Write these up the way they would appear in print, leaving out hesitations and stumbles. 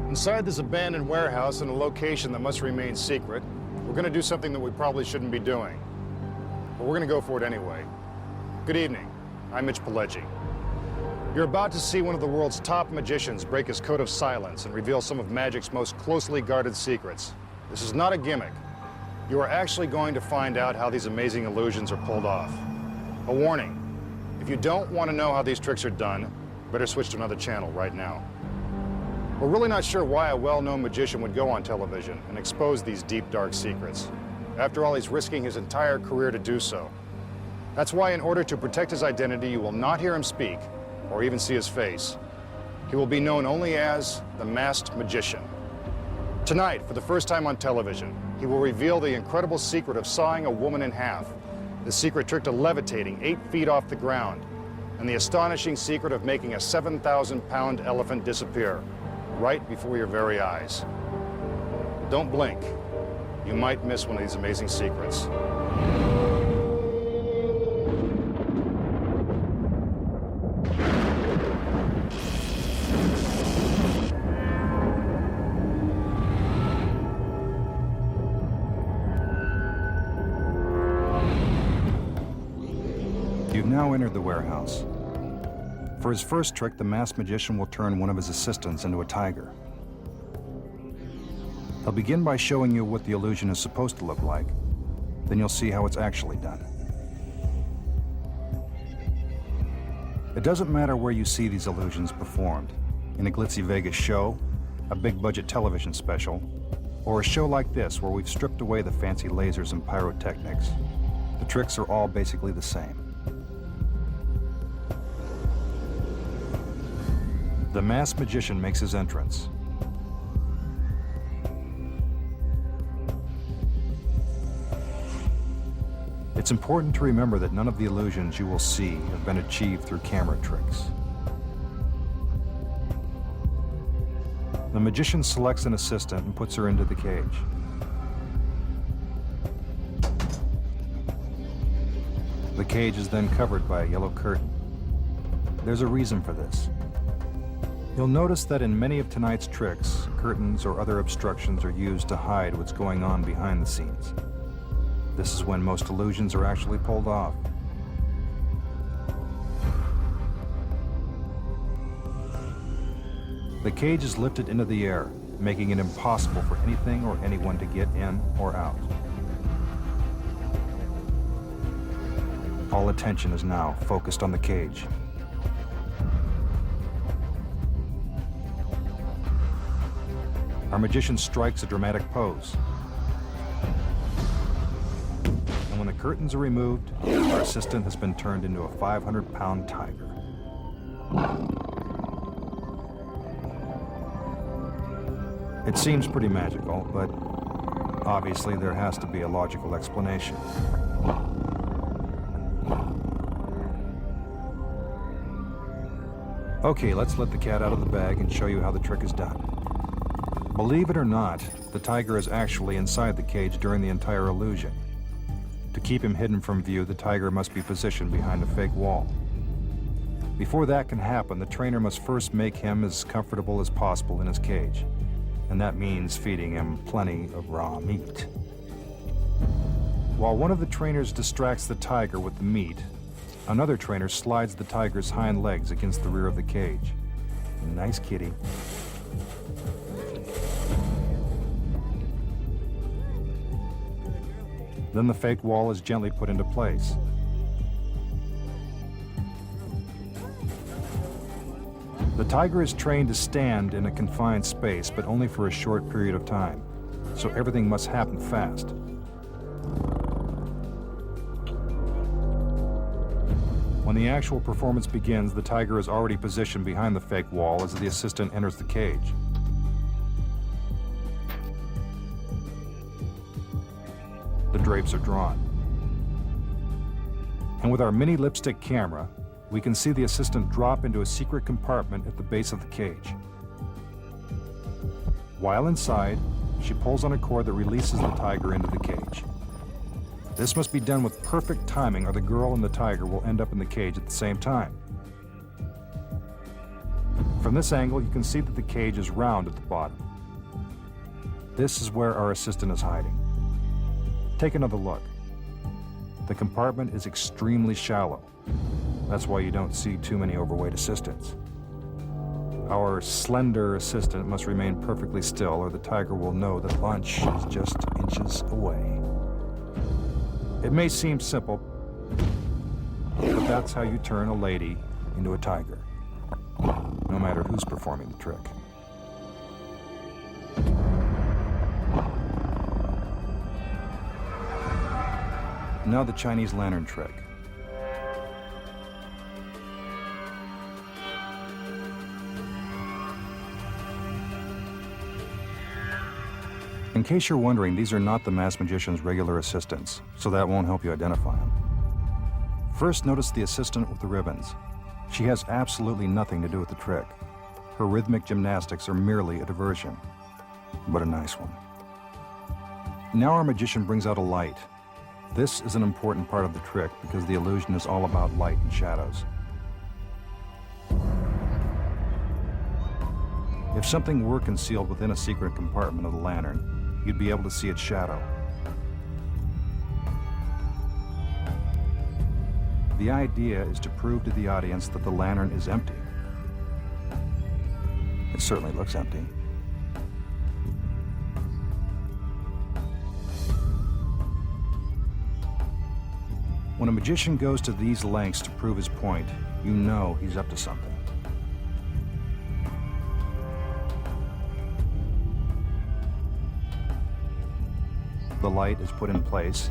Inside this abandoned warehouse in a location that must remain secret, we're going to do something that we probably shouldn't be doing. But we're going to go for it anyway. Good evening. I'm Mitch Pileggi. You're about to see one of the world's top magicians break his code of silence and reveal some of magic's most closely guarded secrets. This is not a gimmick. You are actually going to find out how these amazing illusions are pulled off. A warning, if you don't want to know how these tricks are done, better switch to another channel right now. We're really not sure why a well-known magician would go on television and expose these deep, dark secrets. After all, he's risking his entire career to do so. That's why, in order to protect his identity, you will not hear him speak or even see his face. He will be known only as the Masked Magician. Tonight, for the first time on television, he will reveal the incredible secret of sawing a woman in half, the secret trick to levitating 8 feet off the ground, and the astonishing secret of making a 7,000-pound elephant disappear right before your very eyes. Don't blink. You might miss one of these amazing secrets. You've now entered the warehouse. For his first trick, the masked magician will turn one of his assistants into a tiger. He'll begin by showing you what the illusion is supposed to look like. Then you'll see how it's actually done. It doesn't matter where you see these illusions performed, in a glitzy Vegas show, a big-budget television special, or a show like this where we've stripped away the fancy lasers and pyrotechnics. The tricks are all basically the same. The masked magician makes his entrance. It's important to remember that none of the illusions you will see have been achieved through camera tricks. The magician selects an assistant and puts her into the cage. The cage is then covered by a yellow curtain. There's a reason for this. You'll notice that in many of tonight's tricks, curtains or other obstructions are used to hide what's going on behind the scenes. This is when most illusions are actually pulled off. The cage is lifted into the air, making it impossible for anything or anyone to get in or out. All attention is now focused on the cage. Our magician strikes a dramatic pose. And when the curtains are removed, our assistant has been turned into a 500-pound tiger. It seems pretty magical, but obviously there has to be a logical explanation. Okay, let's let the cat out of the bag and show you how the trick is done. Believe it or not, the tiger is actually inside the cage during the entire illusion. To keep him hidden from view, the tiger must be positioned behind a fake wall. Before that can happen, the trainer must first make him as comfortable as possible in his cage. And that means feeding him plenty of raw meat. While one of the trainers distracts the tiger with the meat, another trainer slides the tiger's hind legs against the rear of the cage. Nice kitty. Then the fake wall is gently put into place. The tiger is trained to stand in a confined space, but only for a short period of time, so everything must happen fast. When the actual performance begins, the tiger is already positioned behind the fake wall as the assistant enters the cage. The drapes are drawn. And with our mini lipstick camera, we can see the assistant drop into a secret compartment at the base of the cage. While inside, she pulls on a cord that releases the tiger into the cage. This must be done with perfect timing, or the girl and the tiger will end up in the cage at the same time. From this angle, you can see that the cage is round at the bottom. This is where our assistant is hiding. Take another look. The compartment is extremely shallow. That's why you don't see too many overweight assistants. Our slender assistant must remain perfectly still, or the tiger will know that lunch is just inches away. It may seem simple, but that's how you turn a lady into a tiger, no matter who's performing the trick. Now the Chinese lantern trick. In case you're wondering, these are not the masked magician's regular assistants, so that won't help you identify them. First, notice the assistant with the ribbons. She has absolutely nothing to do with the trick. Her rhythmic gymnastics are merely a diversion, but a nice one. Now our magician brings out a light. This is an important part of the trick because the illusion is all about light and shadows. If something were concealed within a secret compartment of the lantern, you'd be able to see its shadow. The idea is to prove to the audience that the lantern is empty. It certainly looks empty. When a magician goes to these lengths to prove his point, you know he's up to something. The light is put in place,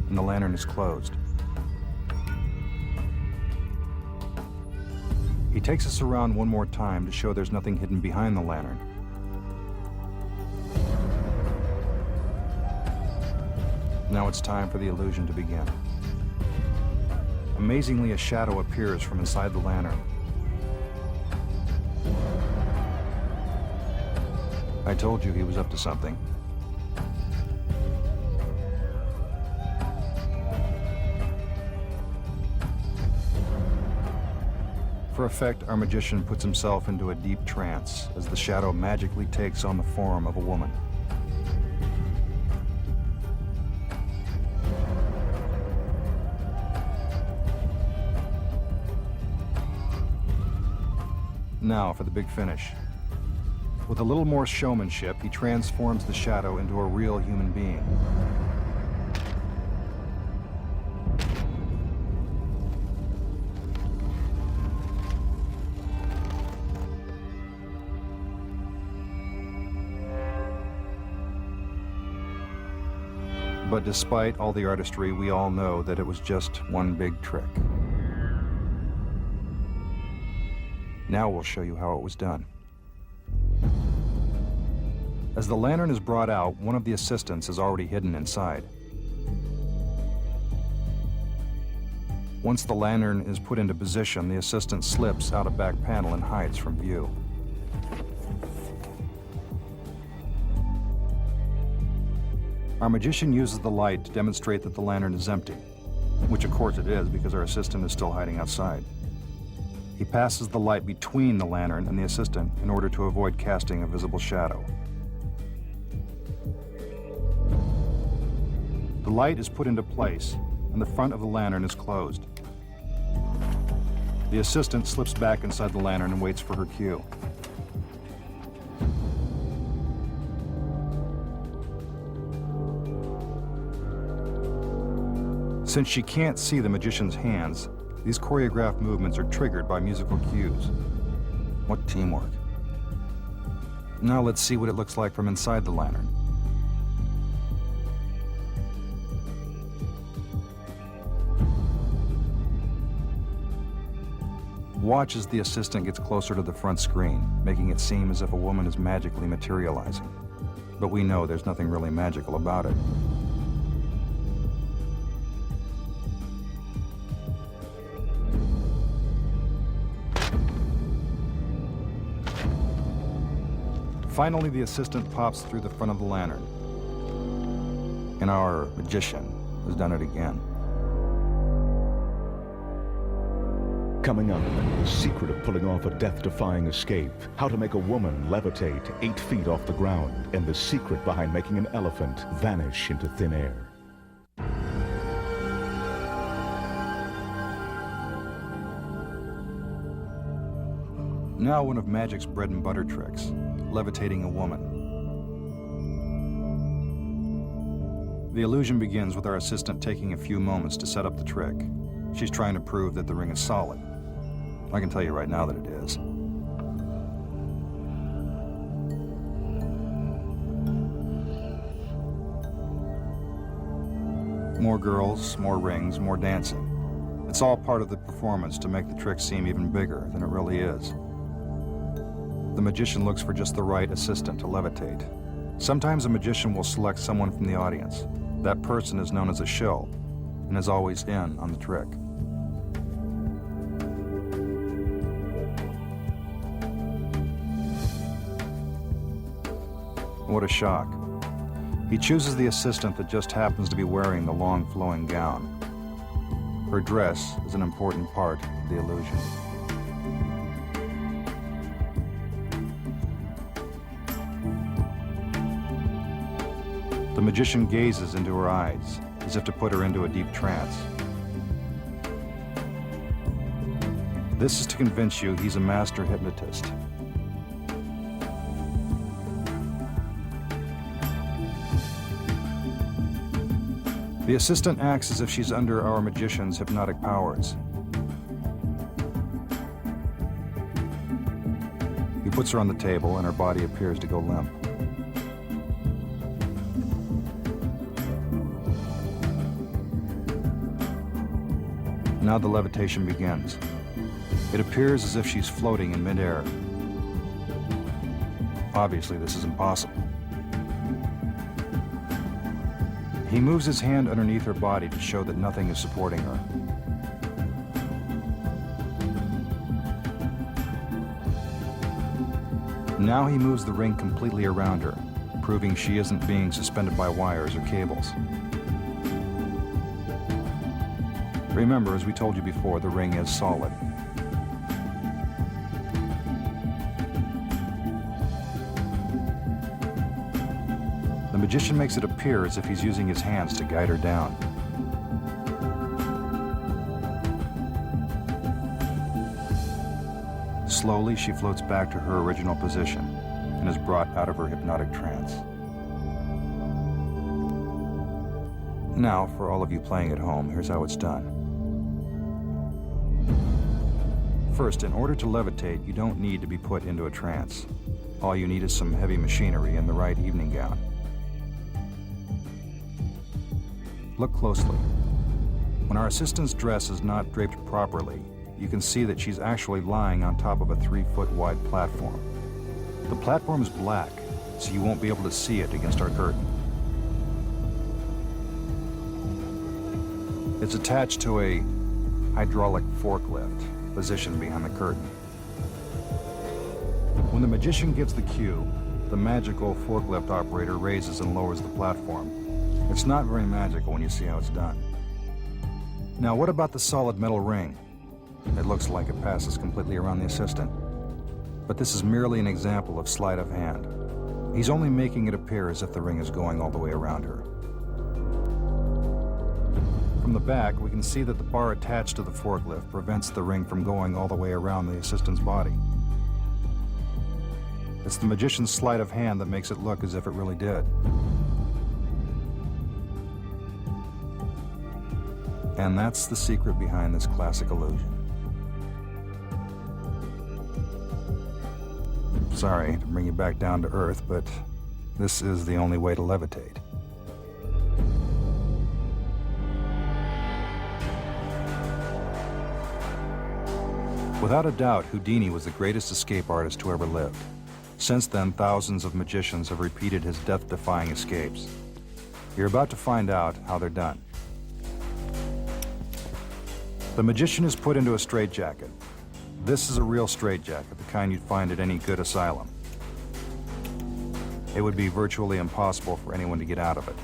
and the lantern is closed. He takes us around one more time to show there's nothing hidden behind the lantern. Now it's time for the illusion to begin. Amazingly, a shadow appears from inside the lantern. I told you he was up to something. For effect, our magician puts himself into a deep trance as the shadow magically takes on the form of a woman. Now for the big finish. With a little more showmanship, he transforms the shadow into a real human being. But despite all the artistry, we all know that it was just one big trick. Now we'll show you how it was done. As the lantern is brought out, one of the assistants is already hidden inside. Once the lantern is put into position, the assistant slips out a back panel and hides from view. Our magician uses the light to demonstrate that the lantern is empty, which of course it is because our assistant is still hiding outside. He passes the light between the lantern and the assistant in order to avoid casting a visible shadow. The light is put into place, and the front of the lantern is closed. The assistant slips back inside the lantern and waits for her cue. Since she can't see the magician's hands, these choreographed movements are triggered by musical cues. What teamwork. Now let's see what it looks like from inside the lantern. Watch as the assistant gets closer to the front screen, making it seem as if a woman is magically materializing. But we know there's nothing really magical about it. Finally, the assistant pops through the front of the lantern. And our magician has done it again. Coming up, the secret of pulling off a death-defying escape, how to make a woman levitate 8 feet off the ground, and the secret behind making an elephant vanish into thin air. Now one of Magic's bread and butter tricks, levitating a woman. The illusion begins with our assistant taking a few moments to set up the trick. She's trying to prove that the ring is solid. I can tell you right now that it is. More girls, more rings, more dancing. It's all part of the performance to make the trick seem even bigger than it really is. The magician looks for just the right assistant to levitate. Sometimes a magician will select someone from the audience. That person is known as a shill and is always in on the trick. What a shock. He chooses the assistant that just happens to be wearing the long flowing gown. Her dress is an important part of the illusion. The magician gazes into her eyes, as if to put her into a deep trance. This is to convince you he's a master hypnotist. The assistant acts as if she's under our magician's hypnotic powers. He puts her on the table and her body appears to go limp. Now the levitation begins. It appears as if she's floating in midair. Obviously, this is impossible. He moves his hand underneath her body to show that nothing is supporting her. Now he moves the ring completely around her, proving she isn't being suspended by wires or cables. Remember, as we told you before, the ring is solid. The magician makes it appear as if he's using his hands to guide her down. Slowly, she floats back to her original position and is brought out of her hypnotic trance. Now, for all of you playing at home, here's how it's done. First, in order to levitate, you don't need to be put into a trance. All you need is some heavy machinery and the right evening gown. Look closely. When our assistant's dress is not draped properly, you can see that she's actually lying on top of a 3-foot wide platform. The platform is black, so you won't be able to see it against our curtain. It's attached to a hydraulic forklift positioned behind the curtain. When the magician gives the cue, the magical forklift operator raises and lowers the platform. It's not very magical when you see how it's done. Now, what about the solid metal ring? It looks like it passes completely around the assistant. But this is merely an example of sleight of hand. He's only making it appear as if the ring is going all the way around her. From the back, we can see that the bar attached to the forklift prevents the ring from going all the way around the assistant's body. It's the magician's sleight of hand that makes it look as if it really did. And that's the secret behind this classic illusion. Sorry to bring you back down to earth, but this is the only way to levitate. Without a doubt, Houdini was the greatest escape artist who ever lived. Since then, thousands of magicians have repeated his death-defying escapes. You're about to find out how they're done. The magician is put into a straitjacket. This is a real straitjacket, the kind you'd find at any good asylum. It would be virtually impossible for anyone to get out of it.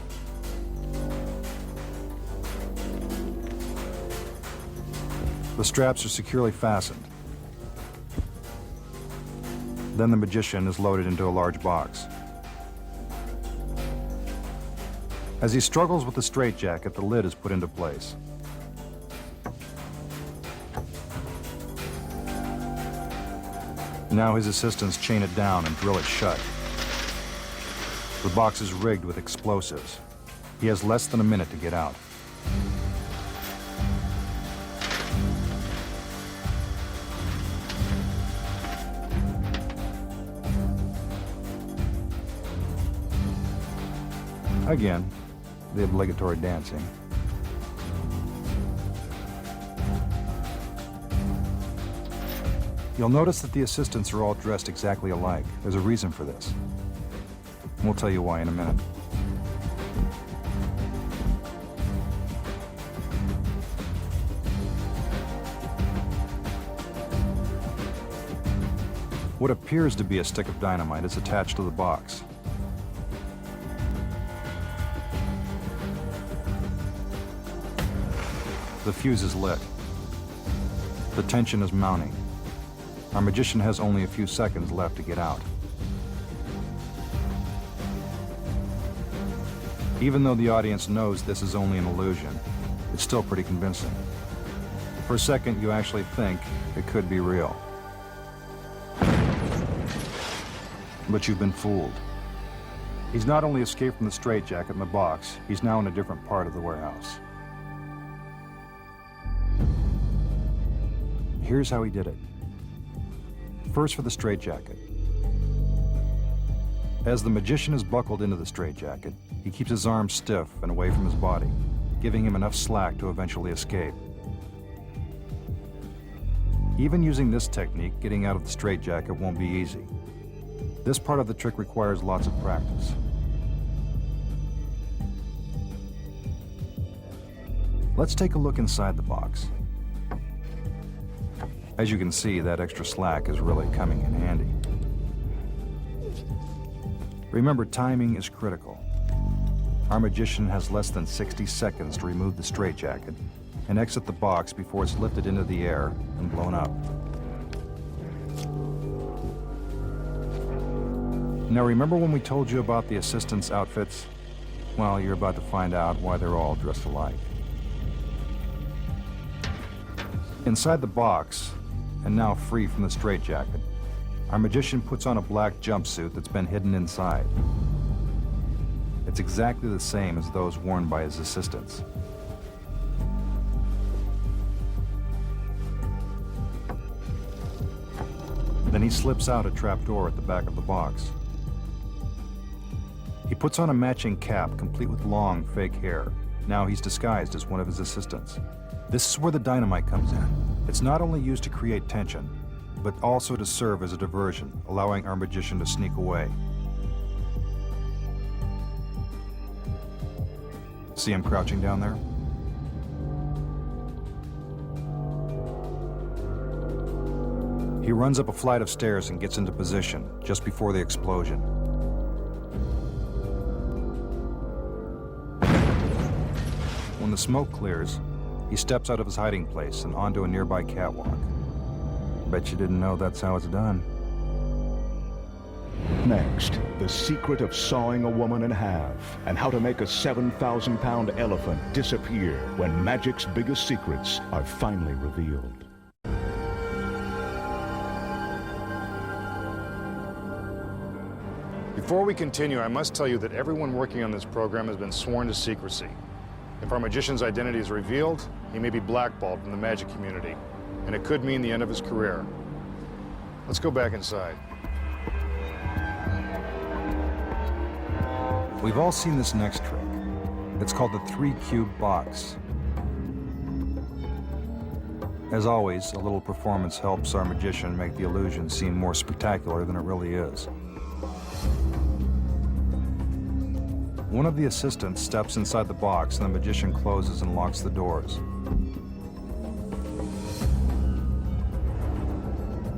The straps are securely fastened. Then the magician is loaded into a large box. As he struggles with the straitjacket, the lid is put into place. Now his assistants chain it down and drill it shut. The box is rigged with explosives. He has less than a minute to get out. Again, the obligatory dancing. You'll notice that the assistants are all dressed exactly alike. There's a reason for this. We'll tell you why in a minute. What appears to be a stick of dynamite is attached to the box. The fuse is lit. The tension is mounting. Our magician has only a few seconds left to get out. Even though the audience knows this is only an illusion, it's still pretty convincing. For a second, you actually think it could be real. But you've been fooled. He's not only escaped from the straitjacket in the box, he's now in a different part of the warehouse. Here's how he did it. First for the straitjacket. As the magician is buckled into the straitjacket, he keeps his arms stiff and away from his body, giving him enough slack to eventually escape. Even using this technique, getting out of the straitjacket won't be easy. This part of the trick requires lots of practice. Let's take a look inside the box. As you can see, that extra slack is really coming in handy. Remember, timing is critical. Our magician has less than 60 seconds to remove the straitjacket and exit the box before it's lifted into the air and blown up. Now, remember when we told you about the assistants' outfits? Well, you're about to find out why they're all dressed alike. Inside the box, and now free from the straitjacket, our magician puts on a black jumpsuit that's been hidden inside. It's exactly the same as those worn by his assistants. Then he slips out a trapdoor at the back of the box. He puts on a matching cap complete with long, fake hair. Now he's disguised as one of his assistants. This is where the dynamite comes in. It's not only used to create tension, but also to serve as a diversion, allowing our magician to sneak away. See him crouching down there? He runs up a flight of stairs and gets into position just before the explosion. When the smoke clears, he steps out of his hiding place and onto a nearby catwalk. Bet you didn't know that's how it's done. Next, the secret of sawing a woman in half and how to make a 7,000-pound elephant disappear when magic's biggest secrets are finally revealed. Before we continue, I must tell you that everyone working on this program has been sworn to secrecy. If our magician's identity is revealed, he may be blackballed from the magic community, and it could mean the end of his career. Let's go back inside. We've all seen this next trick. It's called the 3-cube box. As always, a little performance helps our magician make the illusion seem more spectacular than it really is. One of the assistants steps inside the box and the magician closes and locks the doors.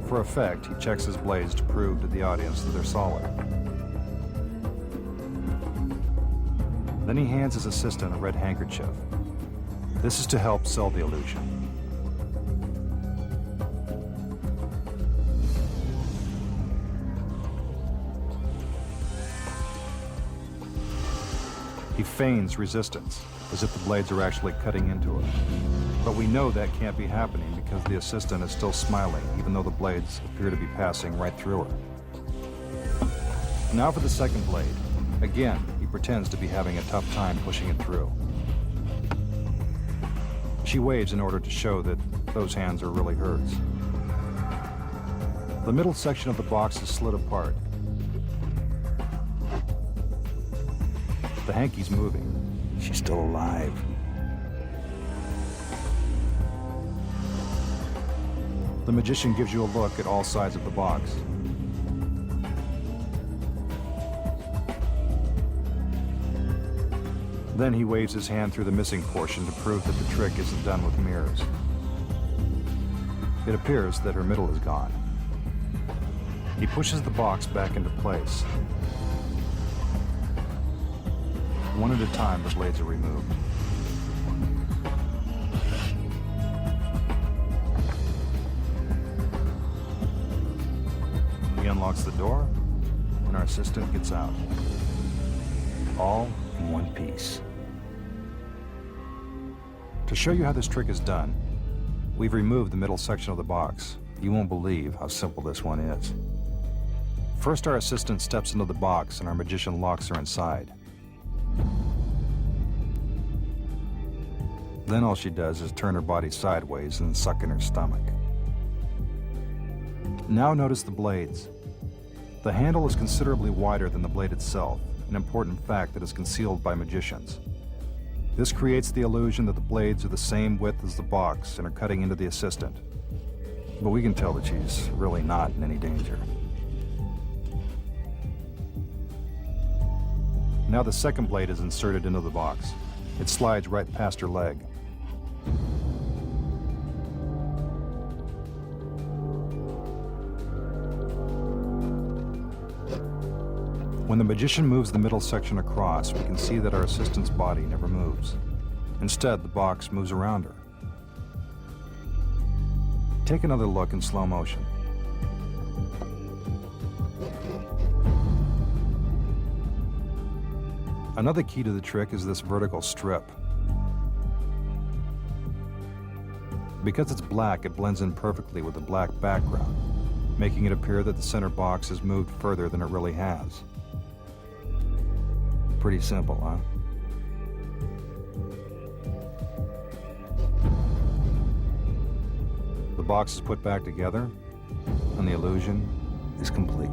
For effect, he checks his blades to prove to the audience that they're solid. Then he hands his assistant a red handkerchief. This is to help sell the illusion. He feigns resistance, as if the blades are actually cutting into it. But we know that can't be happening because the assistant is still smiling, even though the blades appear to be passing right through her. Now for the second blade. Again, he pretends to be having a tough time pushing it through. She waves in order to show that those hands are really hers. The middle section of the box is slid apart. The hanky's moving. She's still alive. The magician gives you a look at all sides of the box. Then he waves his hand through the missing portion to prove that the trick isn't done with mirrors. It appears that her middle is gone. He pushes the box back into place. One at a time, the blades are removed. He unlocks the door, and our assistant gets out. All in one piece. To show you how this trick is done, we've removed the middle section of the box. You won't believe how simple this one is. First, our assistant steps into the box and our magician locks her inside. Then all she does is turn her body sideways and suck in her stomach. Now notice the blades. The handle is considerably wider than the blade itself, an important fact that is concealed by magicians. This creates the illusion that the blades are the same width as the box and are cutting into the assistant. But we can tell that she's really not in any danger. Now the second blade is inserted into the box. It slides right past her leg. When the magician moves the middle section across, we can see that our assistant's body never moves. Instead, the box moves around her. Take another look in slow motion. Another key to the trick is this vertical strip. Because it's black, it blends in perfectly with the black background, making it appear that the center box has moved further than it really has. Pretty simple, huh? The box is put back together, and the illusion is complete.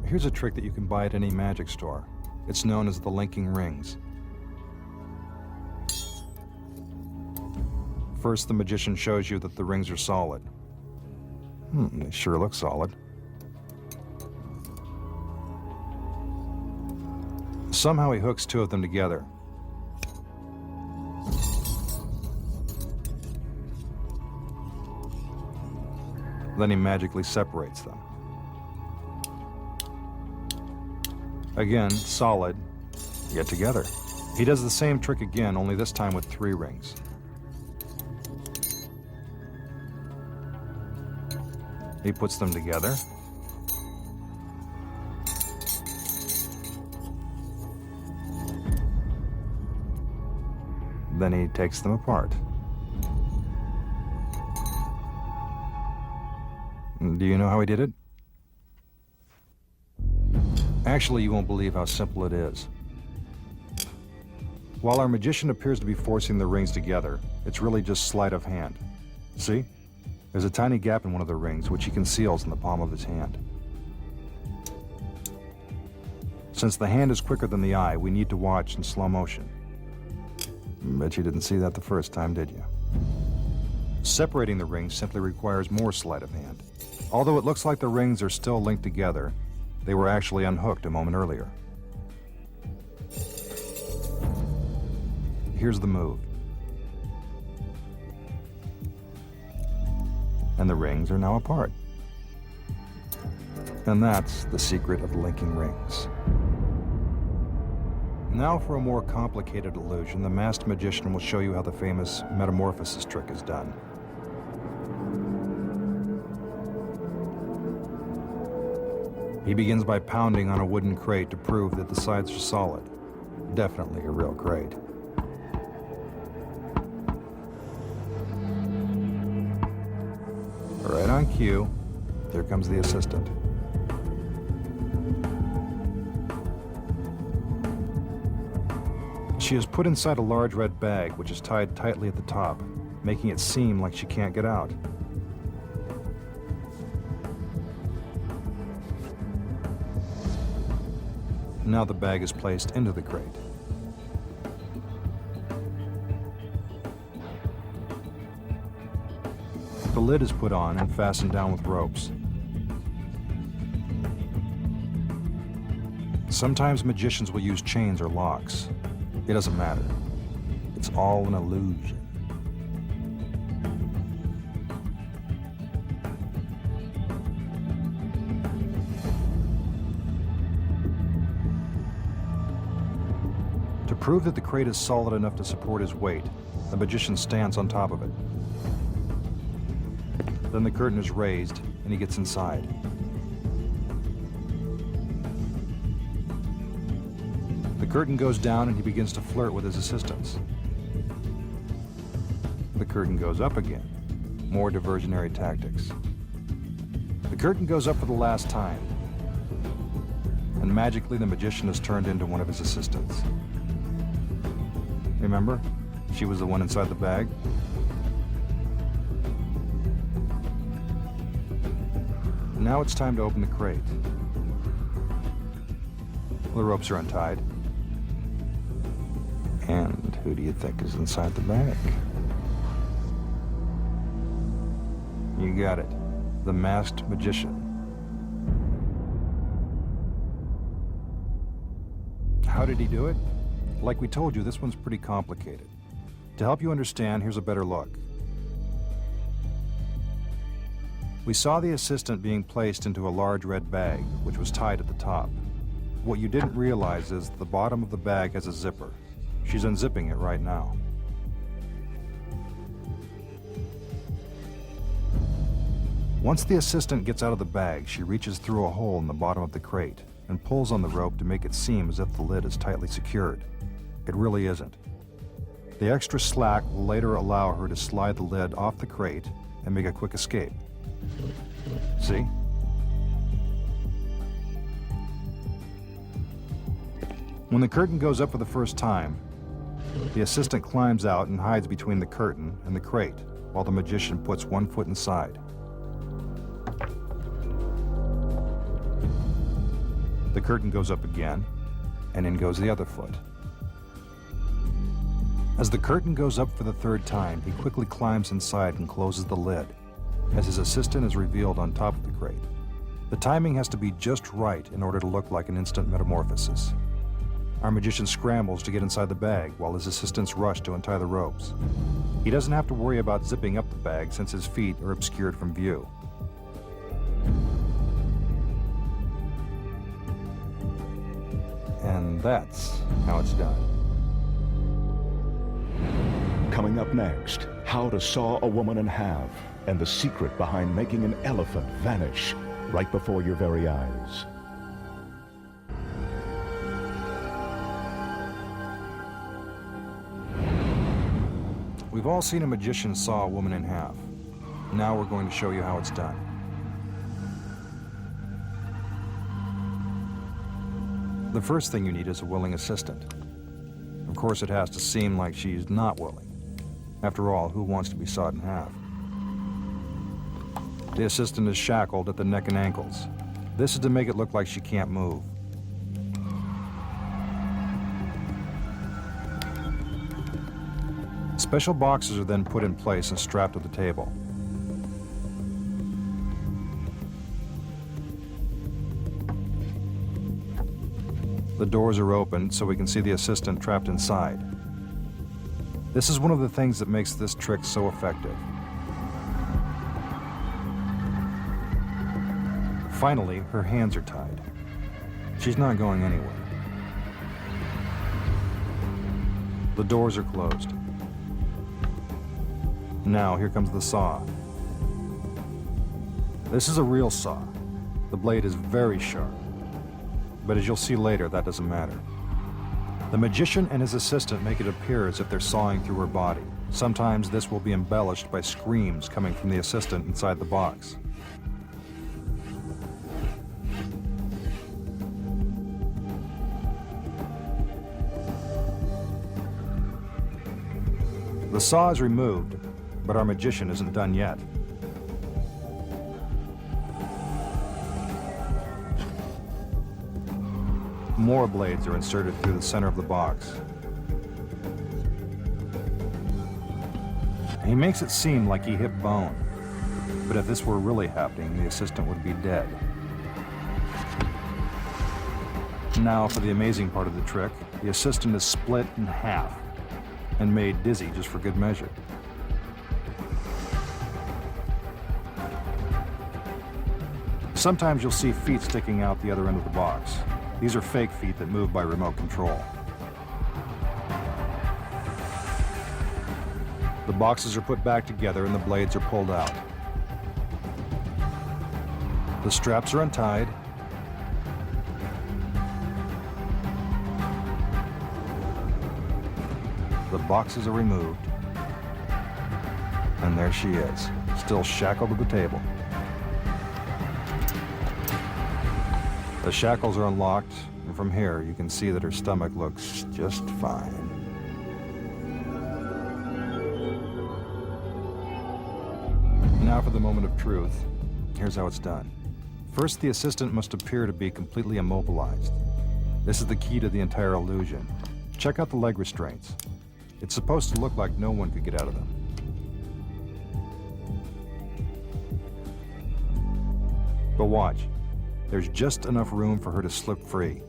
Here's a trick that you can buy at any magic store. It's known as the linking rings. First, the magician shows you that the rings are solid. They sure look solid. Somehow he hooks two of them together. Then he magically separates them. Again, solid, yet together. He does the same trick again, only this time with 3 rings. He puts them together. Then he takes them apart. Do you know how he did it? Actually, you won't believe how simple it is. While our magician appears to be forcing the rings together, it's really just sleight of hand. See? There's a tiny gap in one of the rings, which he conceals in the palm of his hand. Since the hand is quicker than the eye, we need to watch in slow motion. Bet you didn't see that the first time, did you? Separating the rings simply requires more sleight of hand. Although it looks like the rings are still linked together, they were actually unhooked a moment earlier. Here's the move. And the rings are now apart. And that's the secret of linking rings. Now for a more complicated illusion, the masked magician will show you how the famous metamorphosis trick is done. He begins by pounding on a wooden crate to prove that the sides are solid. Definitely a real crate. Right on cue, there comes the assistant. She is put inside a large red bag, which is tied tightly at the top, making it seem like she can't get out. Now the bag is placed into the crate. The lid is put on and fastened down with ropes. Sometimes magicians will use chains or locks. It doesn't matter. It's all an illusion. To prove that the crate is solid enough to support his weight, the magician stands on top of it. Then the curtain is raised and he gets inside. The curtain goes down and he begins to flirt with his assistants. The curtain goes up again. More diversionary tactics. The curtain goes up for the last time. And magically the magician is turned into one of his assistants. Remember? She was the one inside the bag. Now it's time to open the crate. The ropes are untied. And who do you think is inside the bag? You got it. The masked magician. How did he do it? Like we told you, this one's pretty complicated. To help you understand, here's a better look. We saw the assistant being placed into a large red bag, which was tied at the top. What you didn't realize is the bottom of the bag has a zipper. She's unzipping it right now. Once the assistant gets out of the bag, she reaches through a hole in the bottom of the crate and pulls on the rope to make it seem as if the lid is tightly secured. It really isn't. The extra slack will later allow her to slide the lid off the crate and make a quick escape. See? When the curtain goes up for the first time, the assistant climbs out and hides between the curtain and the crate, while the magician puts one foot inside. The curtain goes up again, and in goes the other foot. As the curtain goes up for the third time, he quickly climbs inside and closes the lid, as his assistant is revealed on top of the crate. The timing has to be just right in order to look like an instant metamorphosis. Our magician scrambles to get inside the bag while his assistants rush to untie the ropes. He doesn't have to worry about zipping up the bag since his feet are obscured from view. And that's how it's done. Coming up next, how to saw a woman in half and the secret behind making an elephant vanish right before your very eyes. We've all seen a magician saw a woman in half. Now we're going to show you how it's done. The first thing you need is a willing assistant. Of course, it has to seem like she's not willing. After all, who wants to be sawed in half? The assistant is shackled at the neck and ankles. This is to make it look like she can't move. Special boxes are then put in place and strapped to the table. The doors are opened so we can see the assistant trapped inside. This is one of the things that makes this trick so effective. Finally, her hands are tied. She's not going anywhere. The doors are closed. Now, here comes the saw. This is a real saw. The blade is very sharp. But as you'll see later, that doesn't matter. The magician and his assistant make it appear as if they're sawing through her body. Sometimes this will be embellished by screams coming from the assistant inside the box. The saw is removed, but our magician isn't done yet. More blades are inserted through the center of the box. He makes it seem like he hit bone, but if this were really happening, the assistant would be dead. Now for the amazing part of the trick, the assistant is split in half and made dizzy just for good measure. Sometimes you'll see feet sticking out the other end of the box. These are fake feet that move by remote control. The boxes are put back together and the blades are pulled out. The straps are untied. The boxes are removed. And there she is, still shackled to the table. The shackles are unlocked, and from here you can see that her stomach looks just fine. Now for the moment of truth. Here's how it's done. First, the assistant must appear to be completely immobilized. This is the key to the entire illusion. Check out the leg restraints. It's supposed to look like no one could get out of them. But watch. There's just enough room for her to slip free.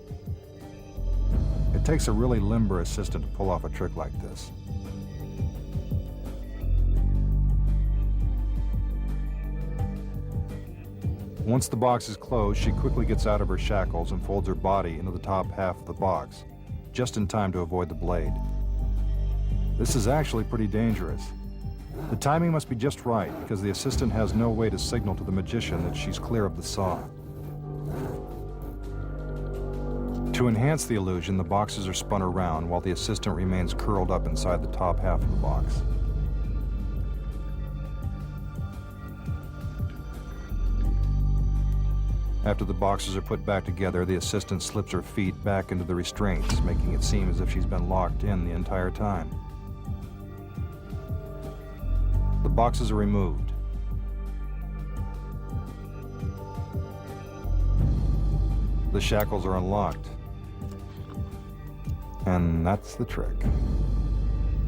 It takes a really limber assistant to pull off a trick like this. Once the box is closed, she quickly gets out of her shackles and folds her body into the top half of the box, just in time to avoid the blade. This is actually pretty dangerous. The timing must be just right, because the assistant has no way to signal to the magician that she's clear of the saw. To enhance the illusion, the boxes are spun around while the assistant remains curled up inside the top half of the box. After the boxes are put back together, the assistant slips her feet back into the restraints, making it seem as if she's been locked in the entire time. The boxes are removed. The shackles are unlocked. And that's the trick.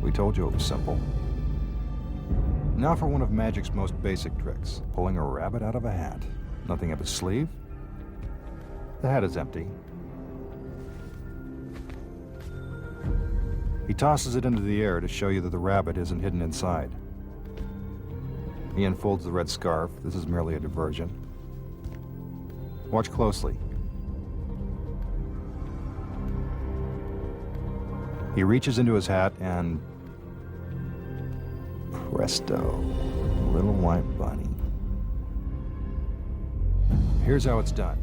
We told you it was simple. Now for one of magic's most basic tricks, pulling a rabbit out of a hat. Nothing up his sleeve. The hat is empty. He tosses it into the air to show you that the rabbit isn't hidden inside. He unfolds the red scarf. This is merely a diversion. Watch closely. He reaches into his hat and... presto, little white bunny. Here's how it's done.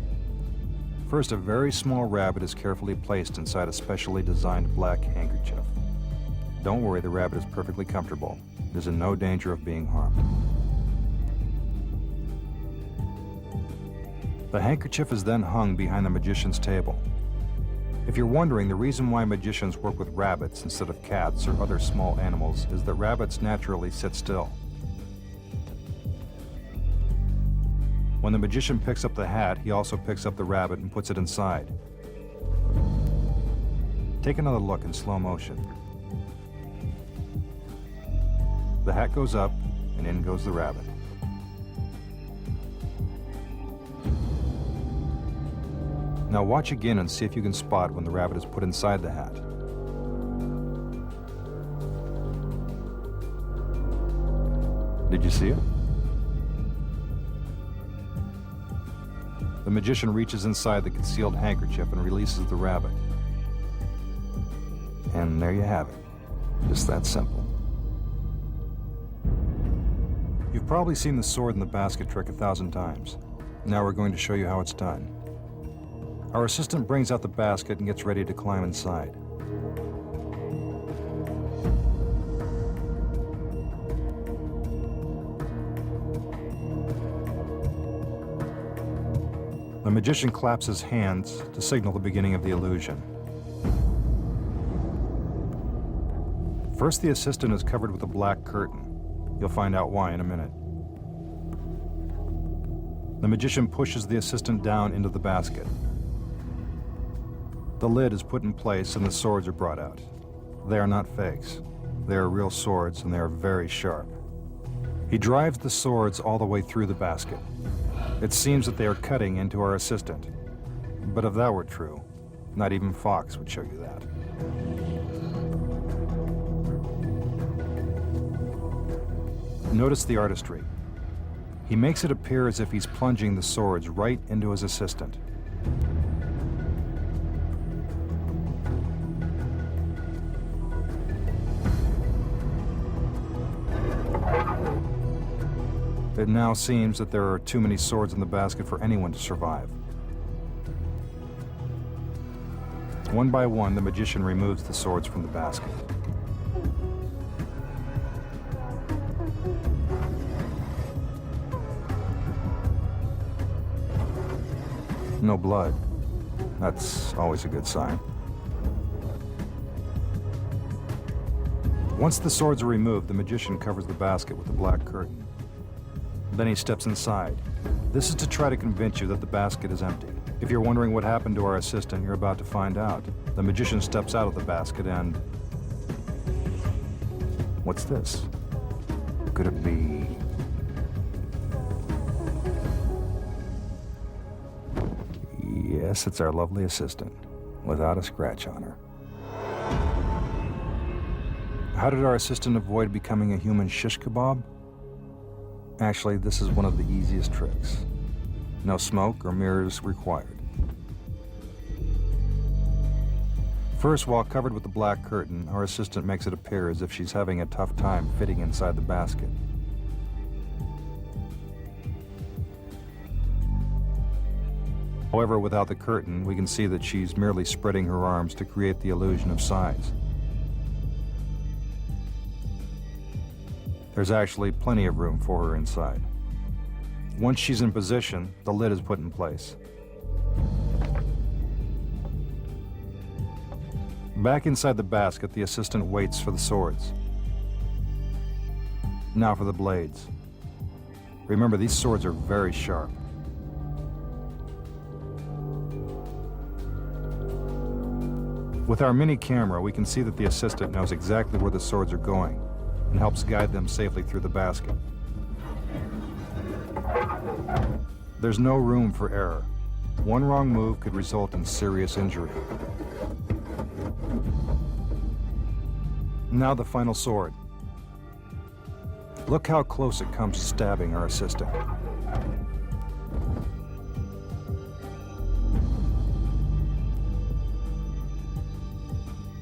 First, a very small rabbit is carefully placed inside a specially designed black handkerchief. Don't worry, the rabbit is perfectly comfortable. It is in no danger of being harmed. The handkerchief is then hung behind the magician's table. If you're wondering, the reason why magicians work with rabbits instead of cats or other small animals is that rabbits naturally sit still. When the magician picks up the hat, he also picks up the rabbit and puts it inside. Take another look in slow motion. The hat goes up, and in goes the rabbit. Now watch again and see if you can spot when the rabbit is put inside the hat. Did you see it? The magician reaches inside the concealed handkerchief and releases the rabbit. And there you have it. Just that simple. You've probably seen the sword in the basket trick 1,000 times. Now we're going to show you how it's done. Our assistant brings out the basket and gets ready to climb inside. The magician claps his hands to signal the beginning of the illusion. First, the assistant is covered with a black curtain. You'll find out why in a minute. The magician pushes the assistant down into the basket. The lid is put in place and the swords are brought out. They are not fakes. They are real swords and they are very sharp. He drives the swords all the way through the basket. It seems that they are cutting into our assistant. But if that were true, not even Fox would show you that. Notice the artistry. He makes it appear as if he's plunging the swords right into his assistant. It now seems that there are too many swords in the basket for anyone to survive. One by one, the magician removes the swords from the basket. No blood. That's always a good sign. Once the swords are removed, the magician covers the basket with a black curtain. Then he steps inside. This is to try to convince you that the basket is empty. If you're wondering what happened to our assistant, you're about to find out. The magician steps out of the basket and... what's this? Could it be... Yes, it's our lovely assistant, without a scratch on her. How did our assistant avoid becoming a human shish kebab? Actually, this is one of the easiest tricks. No smoke or mirrors required. First, while covered with the black curtain, our assistant makes it appear as if she's having a tough time fitting inside the basket. However, without the curtain, we can see that she's merely spreading her arms to create the illusion of size. There's actually plenty of room for her inside. Once she's in position, the lid is put in place. Back inside the basket, the assistant waits for the swords. Now for the blades. Remember, these swords are very sharp. With our mini camera, we can see that the assistant knows exactly where the swords are going and helps guide them safely through the basket. There's no room for error. One wrong move could result in serious injury. Now the final sword. Look how close it comes to stabbing our assistant.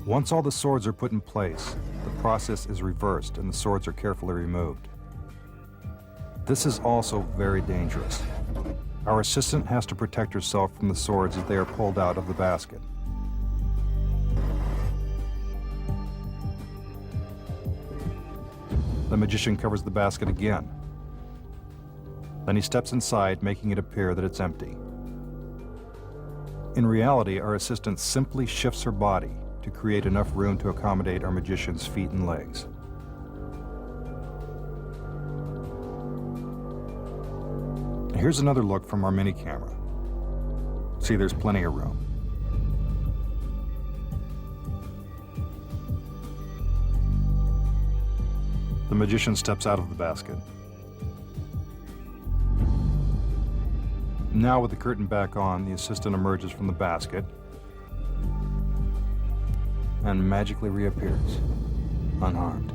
Once all the swords are put in place, the process is reversed and the swords are carefully removed. This is also very dangerous. Our assistant has to protect herself from the swords as they are pulled out of the basket. The magician covers the basket again. Then he steps inside, making it appear that it's empty. In reality, our assistant simply shifts her body to create enough room to accommodate our magician's feet and legs. Here's another look from our mini camera. See, there's plenty of room. The magician steps out of the basket. Now, with the curtain back on, the assistant emerges from the basket and magically reappears, unharmed.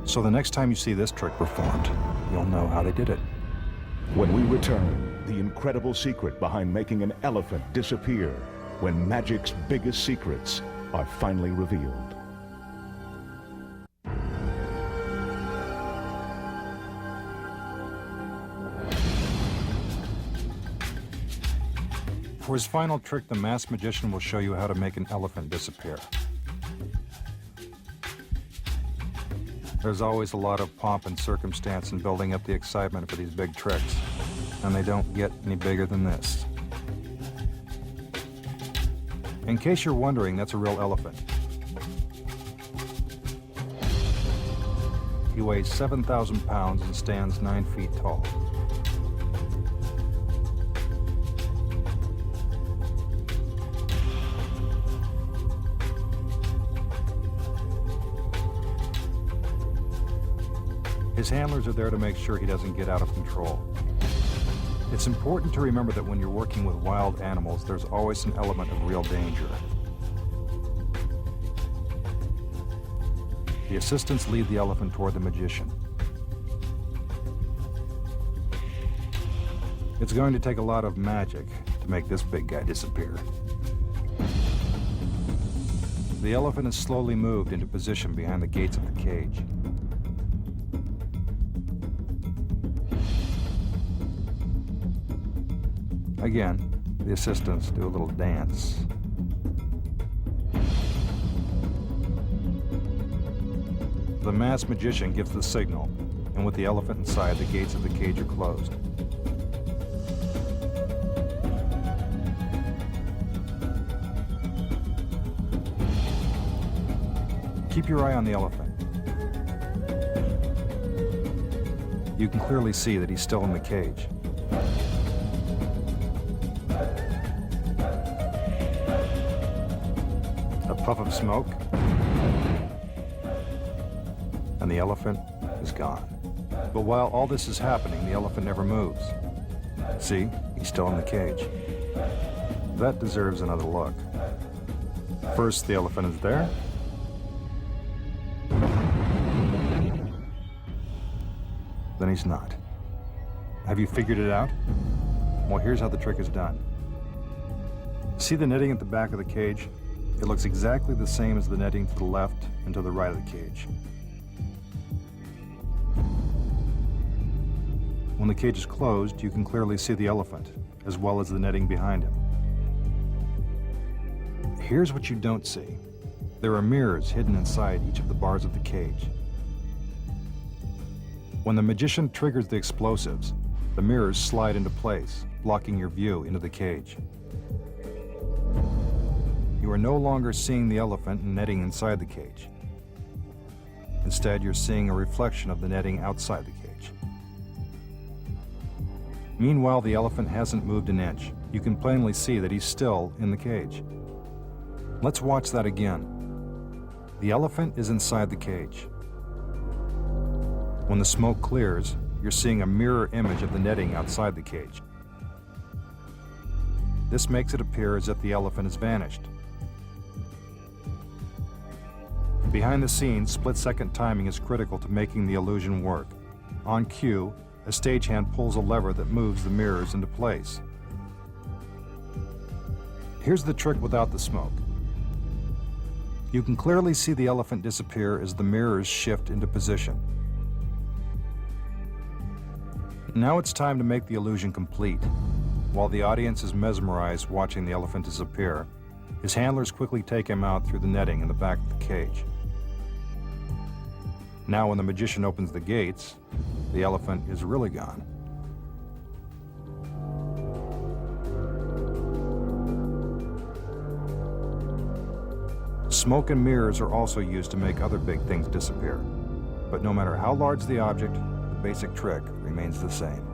So the next time you see this trick performed, you'll know how they did it. When we return, the incredible secret behind making an elephant disappear when magic's biggest secrets are finally revealed. For his final trick, the masked magician will show you how to make an elephant disappear. There's always a lot of pomp and circumstance in building up the excitement for these big tricks, and they don't get any bigger than this. In case you're wondering, that's a real elephant. He weighs 7,000 pounds and stands 9 feet tall. His handlers are there to make sure he doesn't get out of control. It's important to remember that when you're working with wild animals, there's always an element of real danger. The assistants lead the elephant toward the magician. It's going to take a lot of magic to make this big guy disappear. The elephant is slowly moved into position behind the gates of the cage. Again, the assistants do a little dance. The masked magician gives the signal, and with the elephant inside, the gates of the cage are closed. Keep your eye on the elephant. You can clearly see that he's still in the cage. A puff of smoke, and the elephant is gone. But while all this is happening, the elephant never moves. See, he's still in the cage. That deserves another look. First, the elephant is there. Then he's not. Have you figured it out? Well, here's how the trick is done. See the netting at the back of the cage? It looks exactly the same as the netting to the left and to the right of the cage. When the cage is closed, you can clearly see the elephant, as well as the netting behind him. Here's what you don't see. There are mirrors hidden inside each of the bars of the cage. When the magician triggers the explosives, the mirrors slide into place, blocking your view into the cage. You are no longer seeing the elephant and netting inside the cage. Instead, you're seeing a reflection of the netting outside the cage. Meanwhile, the elephant hasn't moved an inch. You can plainly see that he's still in the cage. Let's watch that again. The elephant is inside the cage. When the smoke clears, you're seeing a mirror image of the netting outside the cage. This makes it appear as if the elephant has vanished. Behind the scenes, split-second timing is critical to making the illusion work. On cue, a stagehand pulls a lever that moves the mirrors into place. Here's the trick without the smoke. You can clearly see the elephant disappear as the mirrors shift into position. Now it's time to make the illusion complete. While the audience is mesmerized watching the elephant disappear, his handlers quickly take him out through the netting in the back of the cage. Now when the magician opens the gates, the elephant is really gone. Smoke and mirrors are also used to make other big things disappear. But no matter how large the object, the basic trick remains the same.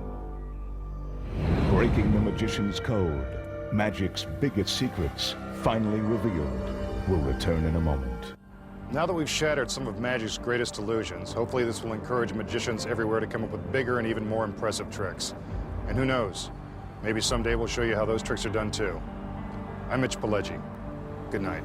Breaking the magician's code, magic's biggest secrets, finally revealed, will return in a moment. Now that we've shattered some of magic's greatest illusions, hopefully this will encourage magicians everywhere to come up with bigger and even more impressive tricks. And who knows, maybe someday we'll show you how those tricks are done too. I'm Mitch Pileggi. Good night.